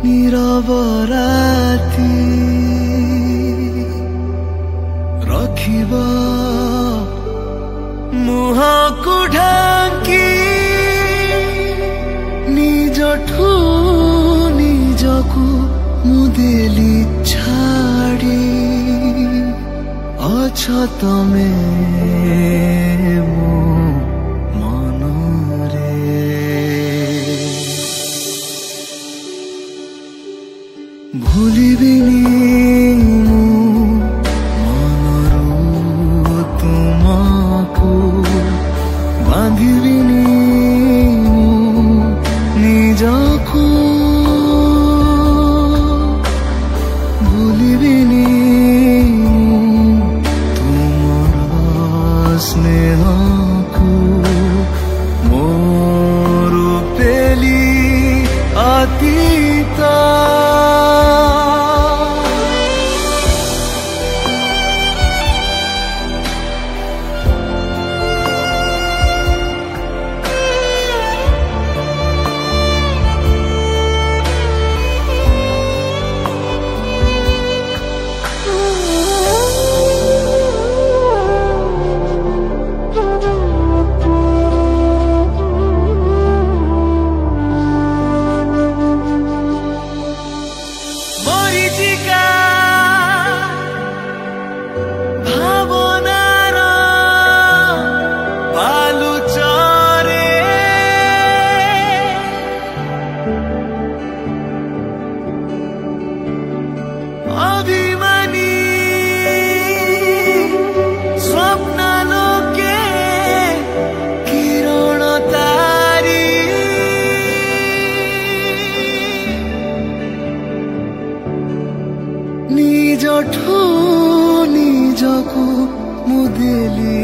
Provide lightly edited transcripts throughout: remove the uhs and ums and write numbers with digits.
नीरव राति रखिबा मुहाको ढाकी निजठू निजको मुदेली छाडी अछ तमे मो भूलिबिनी मनरू तुमको बांधिबिनी निजको भूलिबिनी तुमर स्नेहको मोर पेली अतीता निजठू निजको मुदेली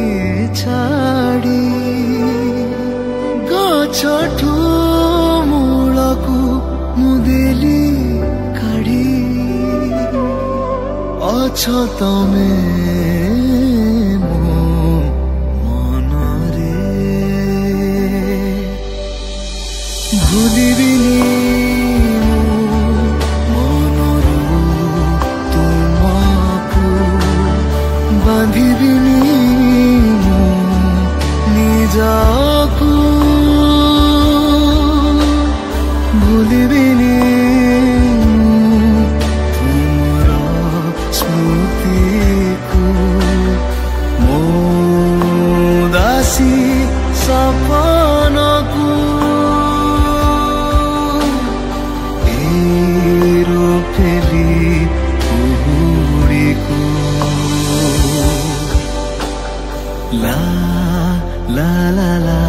छाडी गछठू मूलको मुदेली काढी अछ तमे मो मनरे भूलिबिनी बांधिबिनी निजको भूलिबिनी तुमर स्मृतिको मो दासी सपनको एरोफेली उडीको La la la la